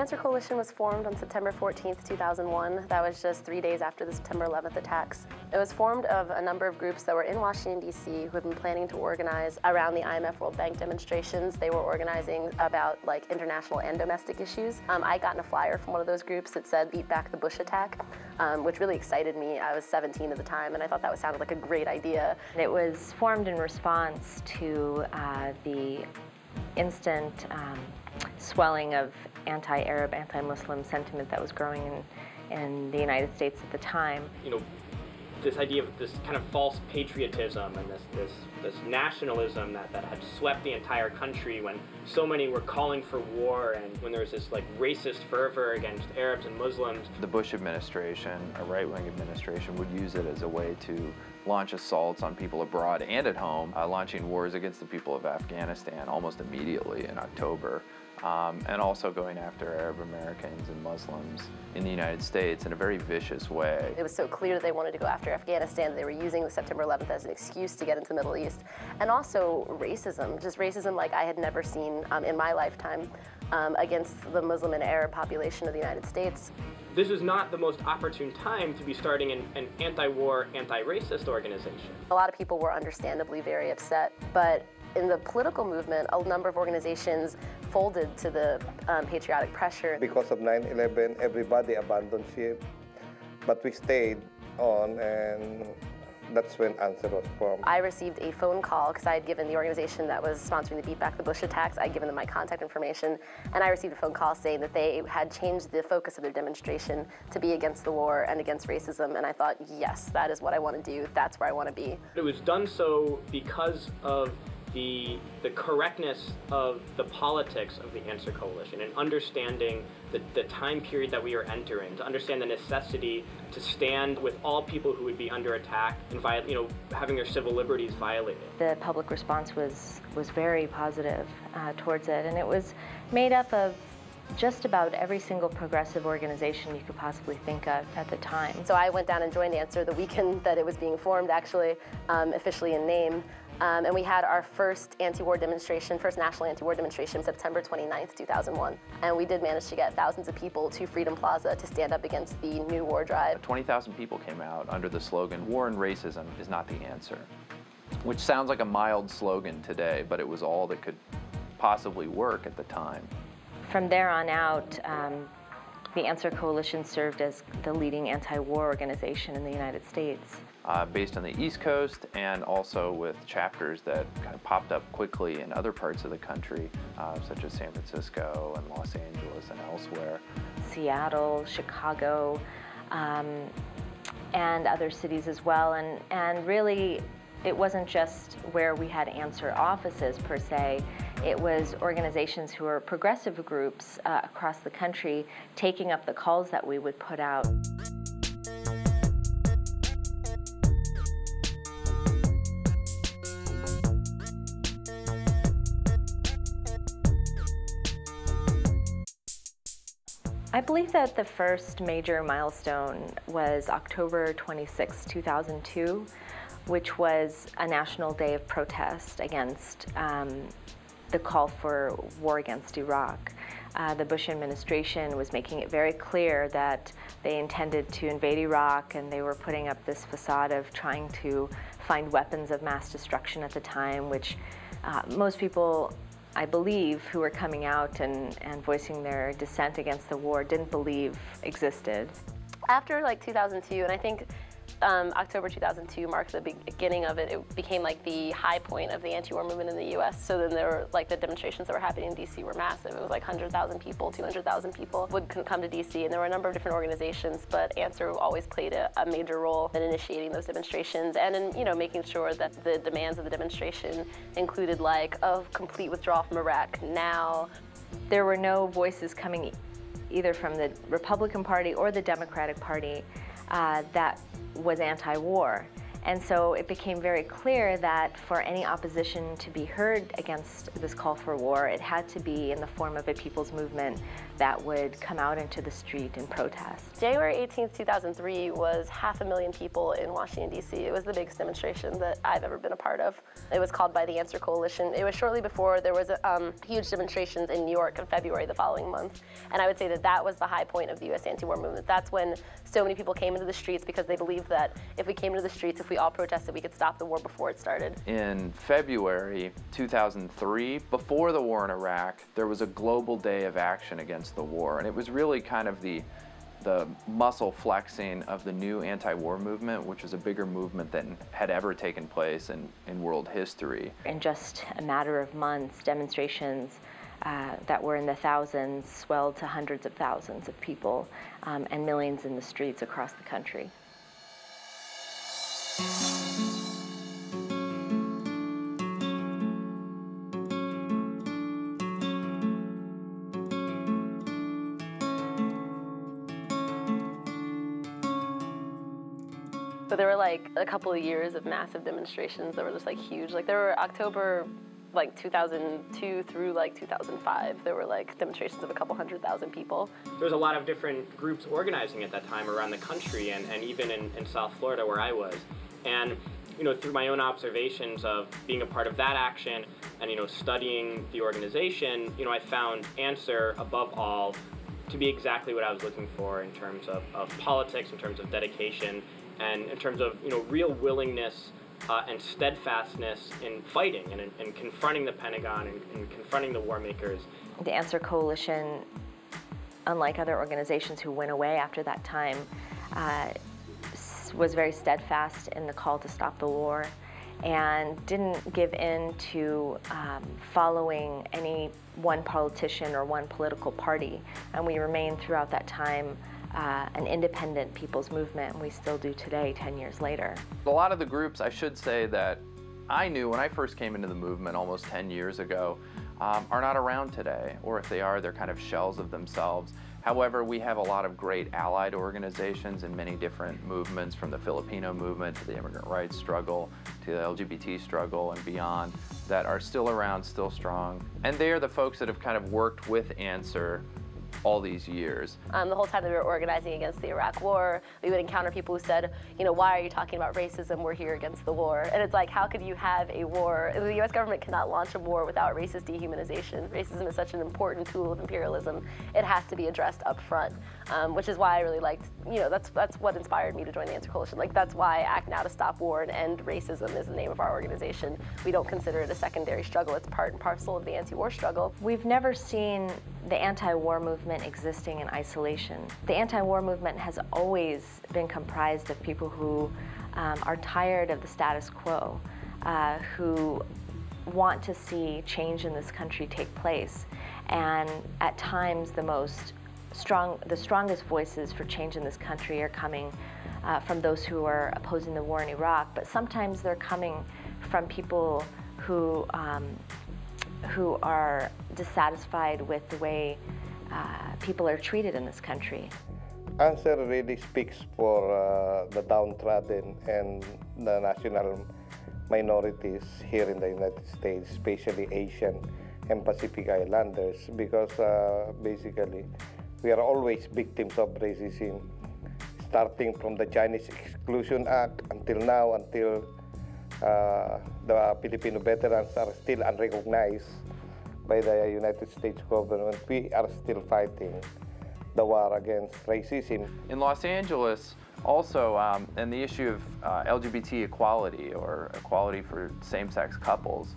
Answer Coalition was formed on September 14th, 2001. That was just 3 days after the September 11th attacks. It was formed of a number of groups that were in Washington, D.C. who had been planning to organize around the IMF World Bank demonstrations. They were organizing about international and domestic issues. I got a flyer from one of those groups that said, "Beat back the Bush attack," which really excited me. I was 17 at the time, and I thought that sounded like a great idea. It was formed in response to the instant swelling of anti-Arab, anti-Muslim sentiment that was growing in the United States at the time. You know, this idea of this kind of false patriotism and this nationalism that had swept the entire country when so many were calling for war, and when there was this racist fervor against Arabs and Muslims. The Bush administration, a right-wing administration, would use it as a way to launch assaults on people abroad and at home, launching wars against the people of Afghanistan almost immediately in October. And also going after Arab Americans and Muslims in the United States in a very vicious way. It was so clear that they wanted to go after Afghanistan. They were using the September 11th as an excuse to get into the Middle East. And also racism, just racism like I had never seen in my lifetime against the Muslim and Arab population of the United States. This was not the most opportune time to be starting an anti-war, anti-racist organization. A lot of people were understandably very upset, but in the political movement, a number of organizations folded to the patriotic pressure. Because of 9/11, everybody abandoned ship, but we stayed on, and that's when Answer was formed. I received a phone call because I had given the organization that was sponsoring the Beat Back the Bush attacks, I had given them my contact information, and I received a phone call saying that they had changed the focus of their demonstration to be against the war and against racism, and I thought, yes, that is what I want to do, that's where I want to be. It was done so because of the correctness of the politics of the Answer Coalition and understanding the time period that we are entering, to understand the necessity to stand with all people who would be under attack and having their civil liberties violated. The public response was very positive towards it, and it was made up of just about every single progressive organization you could possibly think of at the time. So I went down and joined Answer the weekend that it was being formed, actually, officially in name. And we had our first anti-war demonstration, first national anti-war demonstration, September 29th, 2001. And we did manage to get thousands of people to Freedom Plaza to stand up against the new war drive. 20,000 people came out under the slogan, "War and racism is not the answer," which sounds like a mild slogan today, but it was all that could possibly work at the time. From there on out, the Answer Coalition served as the leading anti-war organization in the United States. Based on the East Coast, and also with chapters that kind of popped up quickly in other parts of the country, such as San Francisco and Los Angeles and elsewhere. Seattle, Chicago, and other cities as well. And really, it wasn't just where we had Answer offices per se. It was organizations who were progressive groups across the country taking up the calls that we would put out. I believe that the first major milestone was October 26, 2002, which was a national day of protest against the call for war against Iraq. The Bush administration was making it very clear that they intended to invade Iraq, and they were putting up this facade of trying to find weapons of mass destruction at the time, which most people, I believe, who were coming out and voicing their dissent against the war didn't believe existed. After 2002, and I think October 2002 marked the beginning of it. It became the high point of the anti-war movement in the U.S. So then there were the demonstrations that were happening in D.C. were massive. It was 100,000 people, 200,000 people would come to D.C. and there were a number of different organizations, but Answer always played a major role in initiating those demonstrations and in making sure that the demands of the demonstration included a complete withdrawal from Iraq now. There were no voices coming either from the Republican Party or the Democratic Party that was anti-war. And so it became very clear that for any opposition to be heard against this call for war, it had to be in the form of a people's movement that would come out into the street and protest. January 18th, 2003 was 500,000 people in Washington, D.C. It was the biggest demonstration that I've ever been a part of. It was called by the Answer Coalition. It was shortly before there was huge demonstrations in New York in February the following month. And I would say that that was the high point of the U.S. anti-war movement. That's when so many people came into the streets because they believed that if we came into the streets, if we all protested, we could stop the war before it started. In February 2003, before the war in Iraq, there was a global day of action against the war, and it was really kind of the muscle flexing of the new anti-war movement, which was a bigger movement than had ever taken place in world history. In just a matter of months, demonstrations that were in the thousands swelled to hundreds of thousands of people and millions in the streets across the country. So there were like a couple of years of massive demonstrations that were just like huge. Like there were October 2002 through 2005, there were like demonstrations of a couple 100,000 people. There was a lot of different groups organizing at that time around the country and even in South Florida where I was. And through my own observations of being a part of that action and studying the organization, I found Answer above all to be exactly what I was looking for in terms of politics, in terms of dedication, and in terms of real willingness and steadfastness in fighting and in confronting the Pentagon and confronting the war makers. The Answer Coalition, unlike other organizations who went away after that time, was very steadfast in the call to stop the war and didn't give in to following any one politician or one political party. And we remained throughout that time an independent people's movement, and we still do today, 10 years later. A lot of the groups, I should say, that I knew when I first came into the movement almost 10 years ago are not around today, or if they are, they're kind of shells of themselves. However, we have a lot of great allied organizations in many different movements, from the Filipino movement to the immigrant rights struggle to the LGBT struggle and beyond, that are still around, still strong. And they are the folks that have kind of worked with Answer all these years. The whole time that we were organizing against the Iraq War, we would encounter people who said, why are you talking about racism? We're here against the war. And it's like, how could you have a war? The U.S. government cannot launch a war without racist dehumanization. Racism is such an important tool of imperialism. It has to be addressed up front, which is why I really liked, that's what inspired me to join the Answer Coalition. Like, that's why Act Now to Stop War and End Racism is the name of our organization. We don't consider it a secondary struggle. It's part and parcel of the anti-war struggle. We've never seen the anti-war movement existing in isolation. The anti-war movement has always been comprised of people who are tired of the status quo, who want to see change in this country take place. And at times the strongest voices for change in this country are coming from those who are opposing the war in Iraq, but sometimes they're coming from people who are dissatisfied with the way people are treated in this country. Answer really speaks for the downtrodden and the national minorities here in the United States, especially Asian and Pacific Islanders, because basically we are always victims of racism, starting from the Chinese Exclusion Act until now, until the Filipino veterans are still unrecognized by the United States government. We are still fighting the war against racism. In Los Angeles, also, and the issue of LGBT equality, or equality for same-sex couples,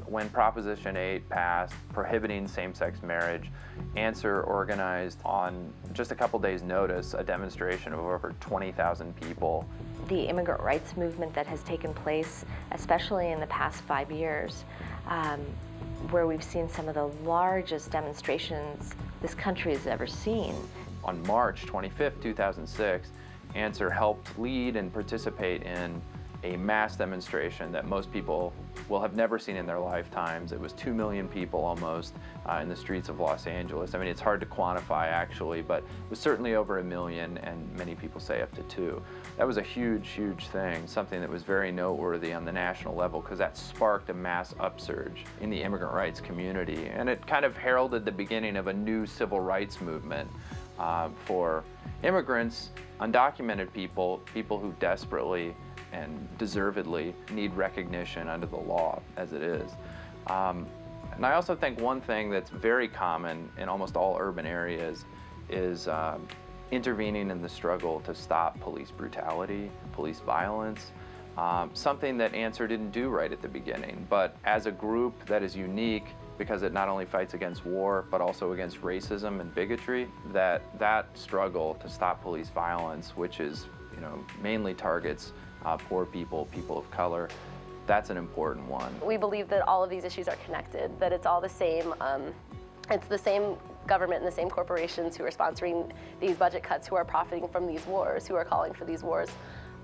when Proposition 8 passed prohibiting same-sex marriage, Answer organized on just a couple days' notice a demonstration of over 20,000 people. The immigrant rights movement that has taken place, especially in the past 5 years, where we've seen some of the largest demonstrations this country has ever seen. On March 25th, 2006, Answer helped lead and participate in a mass demonstration that most people will have never seen in their lifetimes. It was 2 million people almost in the streets of Los Angeles. I mean, it's hard to quantify actually, but it was certainly over 1 million, and many people say up to 2. That was a huge, huge thing, something that was very noteworthy on the national level, because that sparked a mass upsurge in the immigrant rights community, and it kind of heralded the beginning of a new civil rights movement for immigrants, undocumented people, people who desperately and deservedly need recognition under the law as it is. And I also think one thing that's very common in almost all urban areas is intervening in the struggle to stop police brutality, police violence, something that Answer didn't do right at the beginning. But as a group that is unique, because it not only fights against war, but also against racism and bigotry, that struggle to stop police violence, which is, mainly targets poor people, people of color, that's an important one. We believe that all of these issues are connected, that it's all the same. It's the same government and the same corporations who are sponsoring these budget cuts, who are profiting from these wars, who are calling for these wars.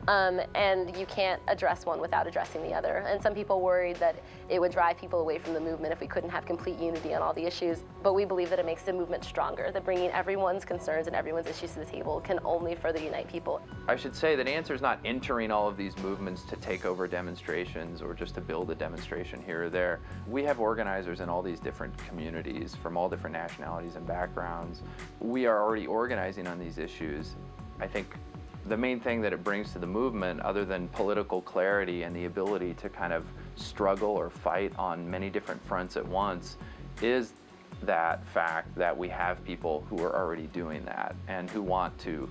And you can't address one without addressing the other. And some people worried that it would drive people away from the movement if we couldn't have complete unity on all the issues. But we believe that it makes the movement stronger, that bringing everyone's concerns and everyone's issues to the table can only further unite people. I should say that Answer is not entering all of these movements to take over demonstrations or just to build a demonstration here or there. We have organizers in all these different communities from all different nationalities and backgrounds. We are already organizing on these issues. I think the main thing that it brings to the movement, other than political clarity and the ability to kind of struggle or fight on many different fronts at once, is that fact that we have people who are already doing that and who want to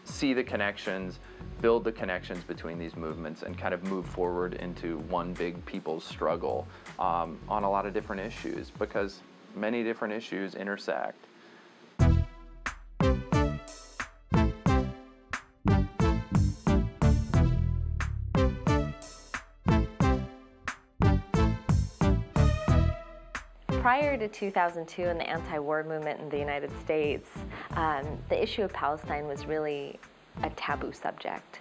see the connections, build the connections between these movements, and kind of move forward into one big people's struggle on a lot of different issues, because many different issues intersect. Prior to 2002 and the anti-war movement in the United States, the issue of Palestine was really a taboo subject.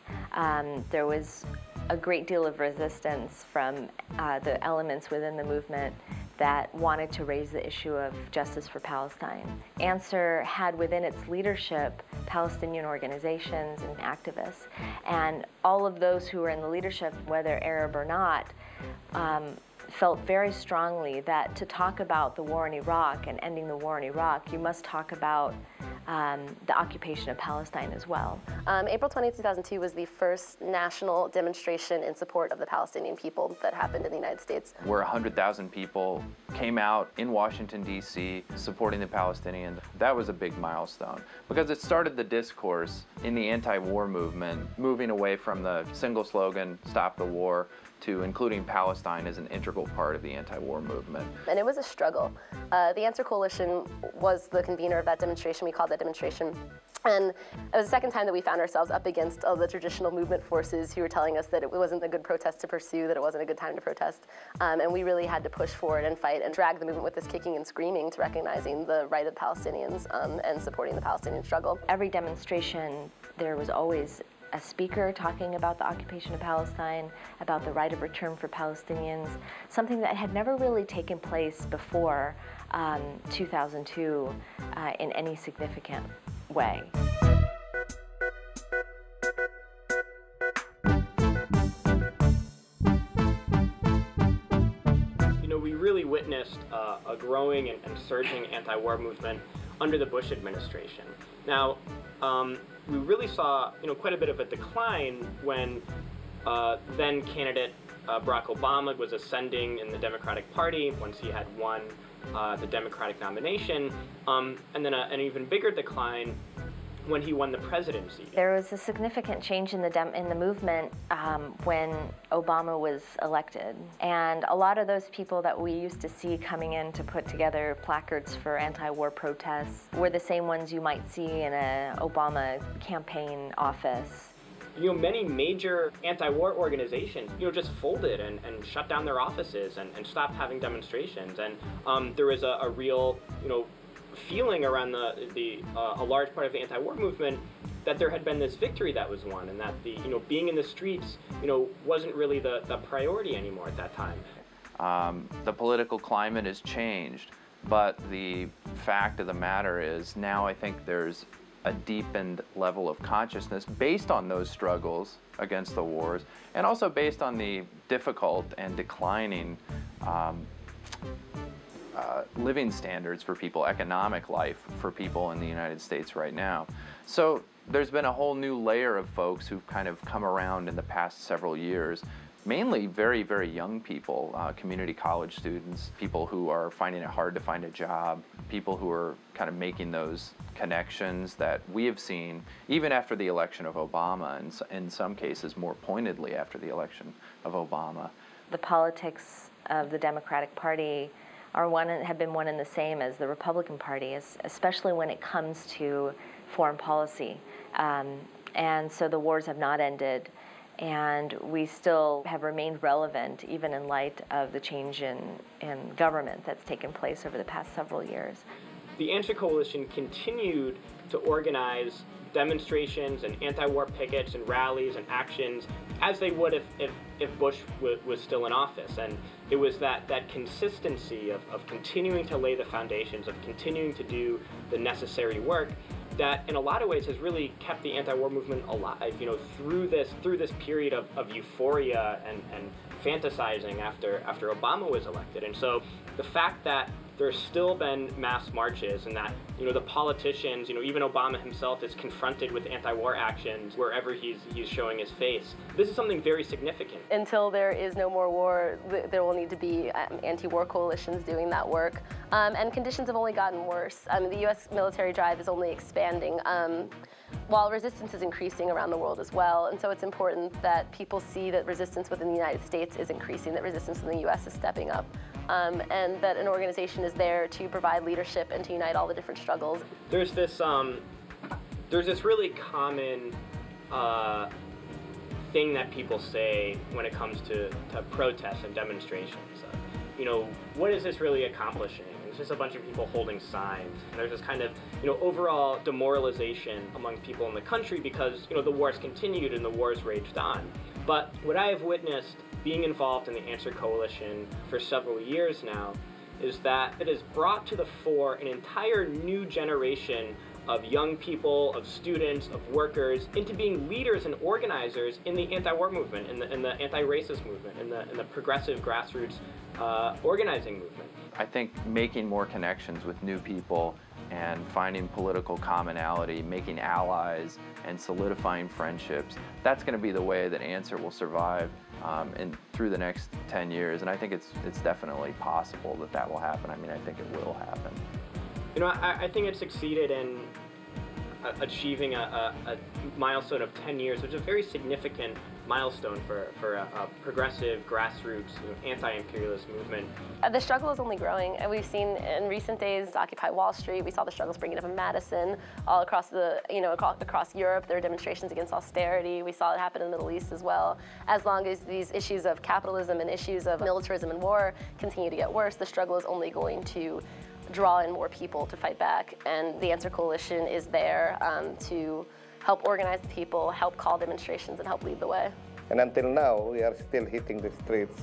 There was a great deal of resistance from the elements within the movement that wanted to raise the issue of justice for Palestine. Answer had within its leadership Palestinian organizations and activists, and all of those who were in the leadership, whether Arab or not, felt very strongly that to talk about the war in Iraq and ending the war in Iraq, you must talk about the occupation of Palestine as well. April 20, 2002 was the first national demonstration in support of the Palestinian people that happened in the United States. Where 100,000 people came out in Washington, D.C. supporting the Palestinians. That was a big milestone because it started the discourse in the anti-war movement, moving away from the single slogan, "Stop the war," to including Palestine as an integral part of the anti-war movement. And it was a struggle. The Answer Coalition was the convener of that demonstration. We called that demonstration. And it was the second time that we found ourselves up against all the traditional movement forces who were telling us that it wasn't a good protest to pursue, that it wasn't a good time to protest. And we really had to push forward and fight and drag the movement with this kicking and screaming to recognizing the right of Palestinians and supporting the Palestinian struggle. Every demonstration, there was always a speaker talking about the occupation of Palestine, about the right of return for Palestinians, something that had never really taken place before 2002 in any significant way. You know, we really witnessed a growing and surging anti-war movement under the Bush administration. Now, we really saw, quite a bit of a decline when then candidate Barack Obama was ascending in the Democratic Party once he had won the Democratic nomination, and then an even bigger decline when he won the presidency. There was a significant change in the movement when Obama was elected. And a lot of those people that we used to see coming in to put together placards for anti-war protests were the same ones you might see in an Obama campaign office. Many major anti-war organizations, just folded and shut down their offices and stopped having demonstrations. And there was a real, feeling around a large part of the anti-war movement that there had been this victory that was won, and that the being in the streets wasn't really the priority anymore at that time. The political climate has changed, but the fact of the matter is now I think there's a deepened level of consciousness based on those struggles against the wars, and also based on the difficult and declining living standards for people, economic life for people in the United States right now. So there's been a whole new layer of folks who've kind of come around in the past several years, mainly very, very young people, community college students, people who are finding it hard to find a job, people who are kind of making those connections that we have seen even after the election of Obama, and in some cases more pointedly after the election of Obama. The politics of the Democratic Party have been one and the same as the Republican Party, especially when it comes to foreign policy. And so the wars have not ended, and we still have remained relevant even in light of the change in government that's taken place over the past several years. The Answer Coalition continued to organize demonstrations and anti-war pickets and rallies and actions as they would if Bush was still in office. And it was that consistency of continuing to lay the foundations, of continuing to do the necessary work, that in a lot of ways has really kept the anti-war movement alive, through this period of euphoria and fantasizing after Obama was elected. And so the fact that there's still been mass marches, and that the politicians, even Obama himself, is confronted with anti-war actions wherever he's showing his face. This is something very significant. Until there is no more war, there will need to be anti-war coalitions doing that work, and conditions have only gotten worse. The U.S. military drive is only expanding, while resistance is increasing around the world as well. And so it's important that people see that resistance within the United States is increasing, that resistance in the U.S. is stepping up. And that an organization is there to provide leadership and to unite all the different struggles. There's this really common thing that people say when it comes to protests and demonstrations. What is this really accomplishing? It's just a bunch of people holding signs. And there's this kind of overall demoralization among people in the country because the war's continued and the war's raged on. But what I have witnessed being involved in the Answer Coalition for several years now is that it has brought to the fore an entire new generation of young people, of students, of workers, into being leaders and organizers in the anti-war movement, in the anti-racist movement, in the progressive grassroots organizing movement. I think making more connections with new people and finding political commonality, making allies, and solidifying friendships, that's going to be the way that Answer will survive through the next 10 years. And I think it's definitely possible that will happen. I think it will happen. I think it succeeded in achieving a milestone of 10 years, which is a very significant milestone for a progressive, grassroots, anti-imperialist movement. The struggle is only growing, and we've seen in recent days Occupy Wall Street. We saw the struggles springing up in Madison, all across across Europe. There are demonstrations against austerity. We saw it happen in the Middle East as well. As long as these issues of capitalism and issues of militarism and war continue to get worse, the struggle is only going to draw in more people to fight back. And the Answer Coalition is there to help organize the people, help call demonstrations, and help lead the way. And until now, we are still hitting the streets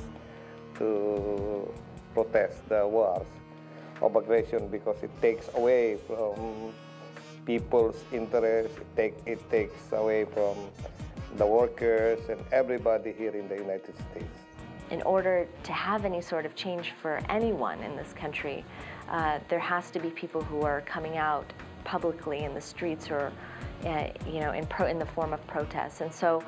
to protest the wars of aggression because it takes away from people's interests, it takes away from the workers and everybody here in the United States. In order to have any sort of change for anyone in this country, there has to be people who are coming out publicly in the streets or in the form of protests. And so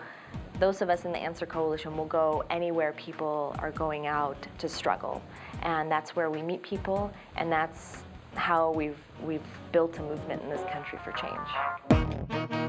those of us in the Answer Coalition will go anywhere people are going out to struggle. And that's where we meet people, and that's how we've built a movement in this country for change.